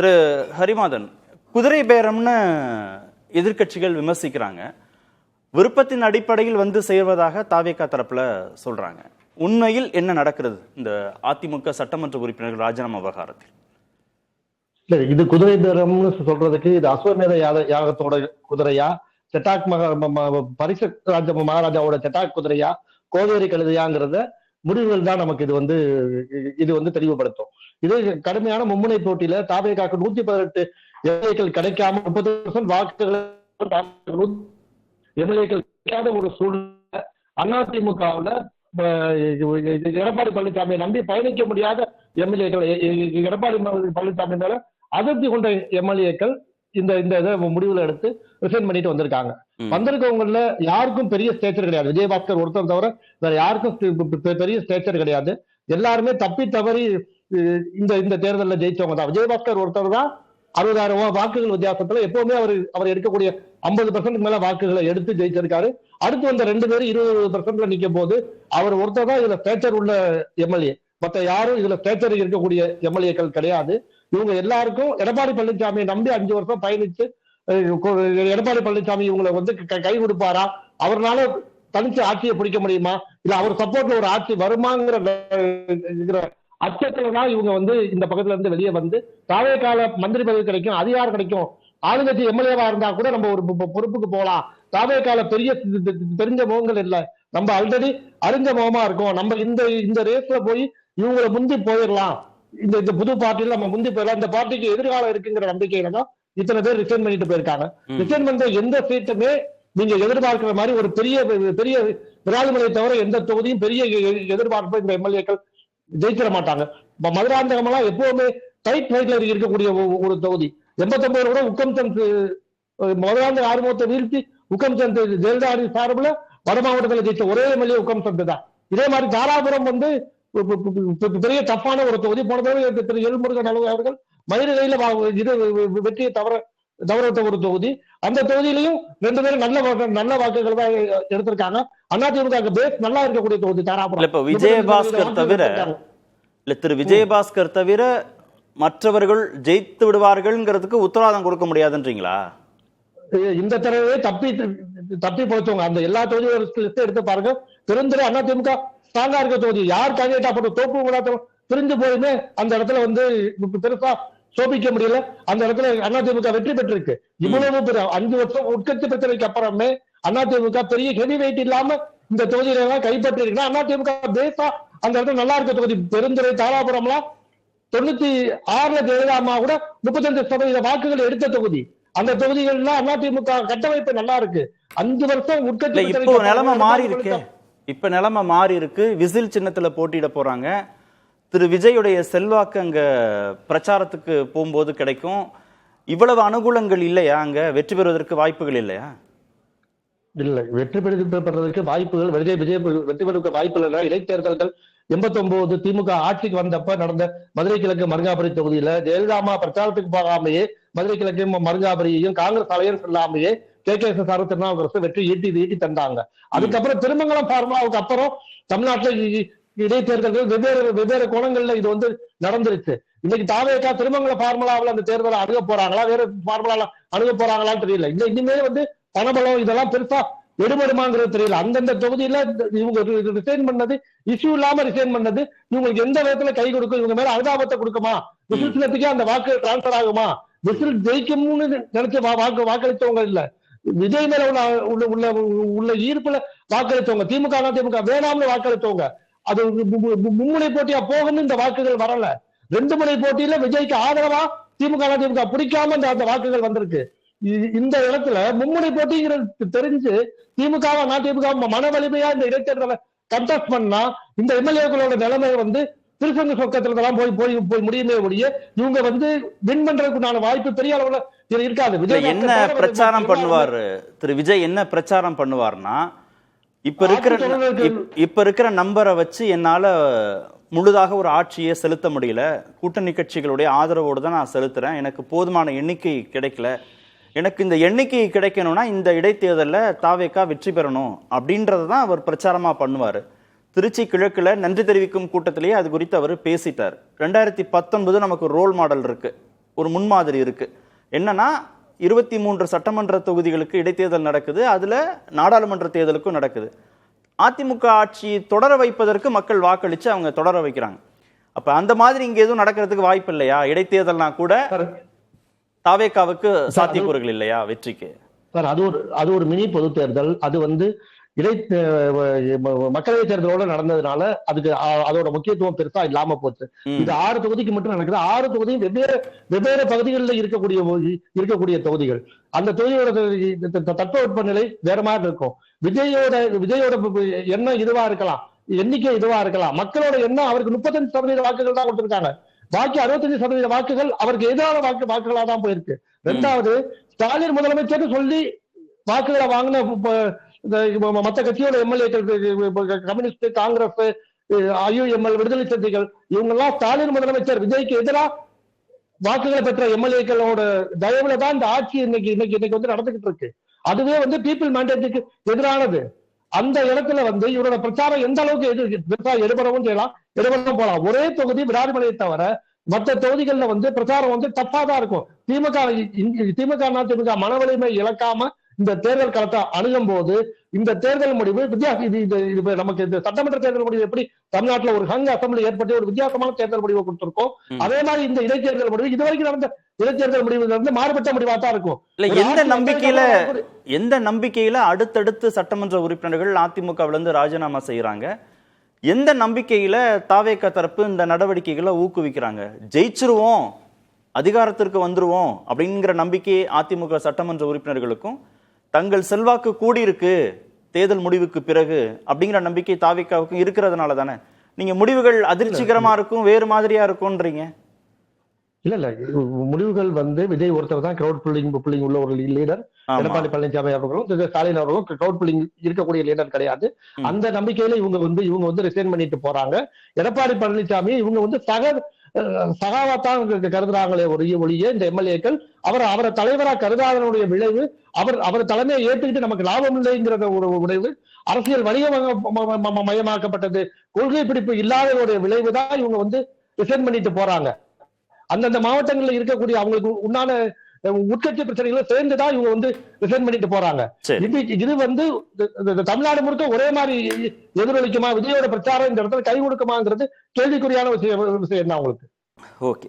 திரு ஹரிமாதன், குதிரை பேரம்னு எதிர்க்கட்சிகள் விமர்சிக்கிறாங்க. விருப்பத்தின் அடிப்படையில் வந்து செய்வதாக தாவேகா தரப்புல சொல்றாங்க. உண்மையில் என்ன நடக்கிறது இந்த அதிமுக சட்டமன்ற உறுப்பினர்கள் ராஜினாமா விவகாரத்தில்? இது குதிரை பேரம்னு சொல்றதுக்கு இது அஸ்வமேத யாகத்தோட குதிரையா, செட்டாக் பரிசத் மகாராஜாவோட செட்டாக் குதிரையா, கோவேரி கழுதையாங்கிறத முடிவுகள் தான் நமக்கு இது வந்து தெளிவுபடுத்தும். இது கடுமையான மும்முனை போட்டியில தாவேகாக்கு 118 எம்எல்ஏக்கள் கிடைக்காம 30% வாக்குகளை எம்எல்ஏக்கள் கிடைக்காத ஒரு சூழ்நிலை அதிமுகவுல எடப்பாடி பழனிசாமியை நம்பி பயணிக்க முடியாத எம்எல்ஏக்கள், எடப்பாடி பழனிசாமி மேல அதிருப்தி கொண்ட எம்எல்ஏக்கள் இந்த முடிவுல எடுத்து ரிசைன் பண்ணிட்டு வந்திருக்காங்க. வந்திருக்கவங்கள யாருக்கும் பெரிய ஸ்டேச்சர் கிடையாது. விஜயபாஸ்கர் ஒருத்தர் தவிர வேற யாருக்கும் பெரிய ஸ்டேச்சர் கிடையாது. எல்லாருமே தப்பி தவறி இந்த தேர்தலில் ஜெயிச்சவங்க தான். விஜயபாஸ்கர் ஒருத்தர் தான் 60,000 வாக்குகள் வித்தியாசத்துல எப்பவுமே அவர் எடுக்கக்கூடிய 50% மேல வாக்குகளை எடுத்து ஜெயிச்சிருக்காரு. அடுத்து வந்த 2 பேரும் 20% நிக்கும் போது அவர் ஒருத்தர் தான் இதுல ஸ்டேச்சர் உள்ள எம்எல்ஏ. மற்ற யாரும் இதுல ஸ்டேச்சர் இருக்கக்கூடிய எம்எல்ஏக்கள் கிடையாது. இவங்க எல்லாருக்கும் எடப்பாடி பழனிசாமியை நம்பி 5 வருஷம் பயணிச்சு எடப்பாடி பழனிசாமி இவங்களை கை கொடுப்பாரா, அவரால் தனிச்சு ஆட்சியை பிடிக்க முடியுமா, இல்ல அவர் சப்போர்ட்ல ஒரு ஆட்சி வருமாங்கிற அச்சத்துலதான் இவங்க இந்த பக்கத்துல இருந்து வெளியே வந்து தாவேகால மந்திரி பதவி கிடைக்கும், அதிகாரம் கிடைக்கும், ஆளுங்கட்சி எம்எல்ஏவா இருந்தா கூட நம்ம ஒரு பொறுப்புக்கு போகலாம், தாவேகால பெரிய தெரிஞ்ச முகங்கள் இல்லை, நம்ம ஆல்ரெடி அறிஞ்ச முகமா இருக்கோம், நம்ம இந்த ரேஸ்ல போய் இவங்களை முந்தி போயிடலாம், இந்த புது பார்ட்டியில நம்ம முந்தி போயிடலாம், இந்த பார்ட்டிக்கு எதிர்காலம் இருக்குங்கிற நம்பிக்கையில தான் இத்தனை பேர் ரிசைன் பண்ணிட்டு போயிருக்காங்க. ரிசைன் பண்ற எந்த சீட்டுமே நீங்க எதிர்பார்க்கிற மாதிரி ஒரு பெரிய விராலிமலையை தவிர எந்த தொகுதியும் பெரிய எதிர்பார்ப்பு இந்த எம்எல்ஏக்கள் ஜெயிச்சிட மாட்டாங்க. மதுராந்தகமெல்லாம் எப்பவுமே டைட் ஃபைட்ல இருக்கக்கூடிய ஒரு தொகுதி. 89 கூட உக்கம் சந்த் மதுராந்தக ஆறுமுகத்தை வீழ்த்தி உக்கம் சந்த் ஜெயலலிதா சார்பில் வட மாவட்டத்தில் ஜெயிச்ச ஒரே எம்எல்ஏ உக்கம் சந்த் தான். இதே மாதிரி தாராபுரம் பெரிய டஃப்பான ஒரு தொகுதி. போன தடவை திரு எல்முருகன் அவர்கள் மயிலையில வெற்றியை தவறவிட்ட ஒரு தொகுதி. அந்த தொகுதியிலையும் 2 பேரும் நல்ல வாக்குகள் தான் எடுத்திருக்காங்க. அதிமுக பேஸ் நல்லா இருக்கக்கூடிய தொகுதி தாராபுரம். இப்ப விஜயபாஸ்கர் தவிர திரு விஜயபாஸ்கர் தவிர மற்றவர்கள் ஜெயித்து விடுவார்கள்ங்கிறதுக்கு உத்தரவாதம் கொடுக்க முடியாதுன்றீங்களா? இந்த தடவை தப்பி போச்சவங்க அந்த எல்லா தொகுதியும் எடுத்து பாருங்க. பெருந்துறை அதிமுக ஸ்ட்ராங்கா இருக்க தொகுதி, யார் கேண்டிடேட்டா போட்டு தோப்பு பிரிஞ்சு போயுமே அந்த இடத்துல பெருசா சோபிக்க முடியல. அந்த இடத்துல அதிமுக வெற்றி பெற்றிருக்கு. இவ்வளவு 5 வருஷம் உட்கட்சி பிரச்சனைக்கு அப்புறமே அதிமுக பெரிய ஹெவி வெயிட் இல்லாம இந்த தொகுதியில எல்லாம் கைப்பற்றி இருக்கு. அதிமுக பேசா அந்த இடத்துல நல்லா இருக்க தொகுதி. பெருந்துறை தாராபுரம்லாம் 96 ஜெயலலிதா கூட 35% வாக்குகள் எடுத்த தொகுதி. அந்த தொகுதிகள்லாம் அதிமுக கட்டமைப்பு நல்லா இருக்கு. 5 வருஷம் உட்கட்சி இப்ப நிலைமை மாறி இருக்கு. விசில் சின்னத்துல போட்டியிட போறாங்க. திரு விஜயுடைய செல்வாக்கு அங்க பிரச்சாரத்துக்கு போகும்போது கிடைக்கும். இவ்வளவு அனுகூலங்கள் இல்லையா? அங்க வெற்றி பெறுவதற்கு வாய்ப்புகள் இல்லையா? இல்லை, வெற்றி பெறுவதற்கு வாய்ப்புகள் வெற்றி பெறுவதற்கு வாய்ப்புகள் இல்லை. இடைத்தேர்தல்கள் 89 திமுக ஆட்சிக்கு வந்தப்ப நடந்த மதுரை கிழக்கு மருங்காபுரி தொகுதியில ஜெயலலிதா பிரச்சாரத்துக்கு போகாமையே மதுரை கிழக்கு மருங்காபுரியையும் காங்கிரஸ் அலையன்ஸ் இல்லாமையே KKSR திருநாவுக்கரசு வெற்றி ஈட்டி தந்தாங்க. அதுக்கப்புறம் திருமங்கலம் பார்முலாவுக்கு அப்புறம் தமிழ்நாட்டில் இடைத்தேர்தல்கள் வெவ்வேறு கோணங்கள்ல இது நடந்துருச்சு. இன்னைக்கு தாவேகா திருமங்கல பார்முலாவில் அந்த தேர்தலை அணுக போறாங்களா, வேற பார்முலால அணுக போறாங்களான்னு தெரியல. இனிமே பணபலம் இதெல்லாம் பெருசா எடுபடுமாங்கிறது தெரியல. அந்தந்த தொகுதியில இவங்க ரிசைன் பண்ணது இஷ்யூ இல்லாம ரிசைன் பண்ணது இவங்களுக்கு எந்த விதத்துல கை கொடுக்கும், இவங்க மேல அனுதாபத்தை கொடுக்குமா, விசில் சின்னத்துக்கே அந்த வாக்கு டிரான்ஸ்பர் ஆகுமா, விசில் ஜெயிக்கும்னு நினைச்சு வாக்களித்தவங்க இல்ல, விஜய் மேல உள்ள ஈர்ப்புல வாக்களித்தவங்க, திமுக அதிமுக வேணாம்னு வாக்களித்தவங்க. அது மும்முனை போட்டியா போகணும். இந்த வாக்குகள் வரல. 2 முனை போட்டியில விஜய்க்கு ஆதரவா திமுக அதிமுக பிடிக்காம அந்த வாக்குகள் வந்திருக்கு. இந்த இடத்துல மும்முனை போட்டிங்கிறது தெரிஞ்சு திமுக அதிமுக மன வலிமையா இந்த இடைத்தேர்தலை கண்டெஸ்ட் பண்ணா இந்த எம்எல்ஏக்களோட நிலைமை திருச்செங்க சொக்கத்துல போய் முடியுமே ஒழிய இவங்க வின் பண்றதுக்குண்டான வாய்ப்பு பெரிய அளவுல இருக்காது. விஜய் என்ன பிரச்சாரம் பண்ணுவாரு? திரு விஜய் என்ன பிரச்சாரம் பண்ணுவார்னா, இப்ப இருக்கிற நம்பரை வச்சு என்னால முழுதாக ஒரு ஆட்சியை செலுத்த முடியல, கூட்டணி கட்சிகளுடைய ஆதரவோடு தான் நான் செலுத்துறேன், எனக்கு போதுமான எண்ணிக்கை கிடைக்கல, எனக்கு இந்த எண்ணிக்கை கிடைக்கணும்னா இந்த இடைத்தேர்தலில் தாவேகா வெற்றி பெறணும் அப்படின்றத தான் அவர் பிரச்சாரமா பண்ணுவார். திருச்சி கிழக்குல நன்றி தெரிவிக்கும் கூட்டத்திலேயே அது குறித்து அவர் பேசிட்டார். 2019 நமக்கு ரோல் மாடல் இருக்கு. ஒரு முன்மாதிரி இருக்கு. என்னன்னா 23 சட்டமன்ற தொகுதிகளுக்கு இடைத்தேர்தல் நடக்குது, அதுல நாடாளுமன்ற தேர்தலுக்கும் நடக்குது. அதிமுக ஆட்சி தொடர வைப்பதற்கு மக்கள் வாக்களிச்சு அவங்க தொடர வைக்கிறாங்க. அப்ப அந்த மாதிரி இங்க எதுவும் நடக்கிறதுக்கு வாய்ப்பு இல்லையா? இடைத்தேர்தல்னா கூட தாவேகாவுக்கு சாத்தியக்கூறுகள் இல்லையா வெற்றிக்கு? சார், அது ஒரு மினி பொது தேர்தல். அது வந்து மக்களவை தேர்தலோட நடந்ததுனால அதுக்கு அதோட முக்கியத்துவம் பெருசா இல்லாம போச்சு. இது 6 தொகுதிக்கு மட்டும் நடக்குது. 6 தொகுதியும் வெவ்வேறு பகுதிகளில் இருக்கக்கூடிய தொகுதிகள். அந்த தொகுதியோட தட்பவெப்ப நிலை வேற மாதிரி இருக்கும். விஜயோட எண்ணம் இதுவா இருக்கலாம், எண்ணிக்கை இதுவா இருக்கலாம். மக்களோட எண்ணம் அவருக்கு 35% வாக்குகள் தான் கொடுத்திருக்காங்க. பாக்கி 65% வாக்குகள் அவருக்கு எதிரான வாக்குகளா தான் போயிருக்கு. ரெண்டாவது, ஸ்டாலின் முதலமைச்சர் சொல்லி வாக்குகளை வாங்கின மற்ற கட்சியோட எம்எல்ஏக்கள், கம்யூனிஸ்ட், காங்கிரஸ், ஐயுஎம்எல், விடுதலை சிறுத்தைகள், இவங்க எல்லாம் ஸ்டாலின் முதலமைச்சர் விஜய்க்கு எதிராக வாக்குகளை பெற்ற எம்எல்ஏக்களோட தயவுல தான் இந்த ஆட்சி இன்னைக்கு வந்து நடந்துகிட்டு இருக்கு. அதுவே வந்து பீப்புள் மேண்டேட்டுக்கு எதிரானது. அந்த இடத்துல வந்து இவரோட பிரச்சாரம் எந்த அளவுக்கு எடுபடவும் செய்யலாம், எடுபடவும் போலாம். ஒரே தொகுதி விராலிமலையை தவிர மற்ற தொகுதிகள்ல வந்து பிரச்சாரம் வந்து தப்பா தான் இருக்கும். திமுக மனவலிமை இழக்காம இந்த தேர்தல் களத்தை அணுகும் போது இந்த தேர்தல் முடிவு நமக்கு இந்த சட்டமன்ற தேர்தல் முடிவு எப்படி தமிழ்நாட்டில் ஒரு ஹங் அசம்பிளி ஏற்பட்டு ஒரு வித்தியாசமான தேர்தல் முடிவை கொடுத்திருக்கோம், அதே மாதிரி இந்த இடைத்தேர்தல் முடிவு இதுவரைக்கும் நடந்த இடைத்தேர்தல் முடிவுல இருந்து மாறுபட்ட முடிவா தான் இருக்கும். எந்த நம்பிக்கையில அடுத்தடுத்து சட்டமன்ற உறுப்பினர்கள் அதிமுகவில இருந்து ராஜினாமா செய்யறாங்க? எந்த நம்பிக்கையில தாவேக தரப்பு இந்த நடவடிக்கைகளை ஊக்குவிக்கிறாங்க? ஜெயிச்சிருவோம், அதிகாரத்திற்கு வந்துருவோம் அப்படிங்கிற நம்பிக்கை அதிமுக சட்டமன்ற உறுப்பினர்களுக்கும் தங்கள் செல்வாக்கு கூடியிருக்கு தேர்தல் முடிவுக்கு பிறகு அப்படிங்கிற நம்பிக்கை தாவேகாவுக்கும் இருக்கிறதுனால தானே நீங்க முடிவுகள் அதிர்ச்சிகரமா இருக்கும், வேறு மாதிரியா இருக்கும்ன்றீங்க? இல்ல முடிவுகள் வந்து விஜய் ஒருத்தர் தான் கிரௌட் புல்லிங் உள்ள ஒரு லீடர். எடப்பாடி பழனிசாமி அவர்களும் ஸ்டாலின் அவர்களும் கிரௌட் புல்லிங் இருக்கக்கூடிய லீடர் கிடையாது. அந்த நம்பிக்கையில இவங்க வந்து ரிசைன் பண்ணிட்டு போறாங்க. எடப்பாடி பழனிசாமி இவங்க வந்து சகாவாத்தான் கருதுறாங்களே ஒழிய இந்த எம்எல்ஏக்கள் அவரை தலைவரா கருதாதனுடைய விளைவு, அவர் தலைமையை ஏற்றுக்கிட்டு நமக்கு லாபம் இல்லைங்கிறத ஒரு விளைவு, அரசியல் வணிக மயமாக்கப்பட்டது, கொள்கை பிடிப்பு இல்லாதவருடைய விளைவு தான் இவங்க வந்து ரிசைன் பண்ணிட்டு போறாங்க. அந்தந்த மாவட்டங்களில் இருக்கக்கூடிய அவங்களுக்கு உண்டான உட்கட்சி பிரச்சனைகளை சேர்ந்துதான் இவங்க வந்து ரிசைன் பண்ணிட்டு போறாங்க. இது வந்து தமிழ்நாடு முழுக்க ஒரே மாதிரி எதிரொலிக்குமா, விஜயோட பிரச்சாரம் இந்த இடத்துல கை கொடுக்குமாங்கிறது கேள்விக்குறியான விஷயம் தான் அவங்களுக்கு. ஓகே.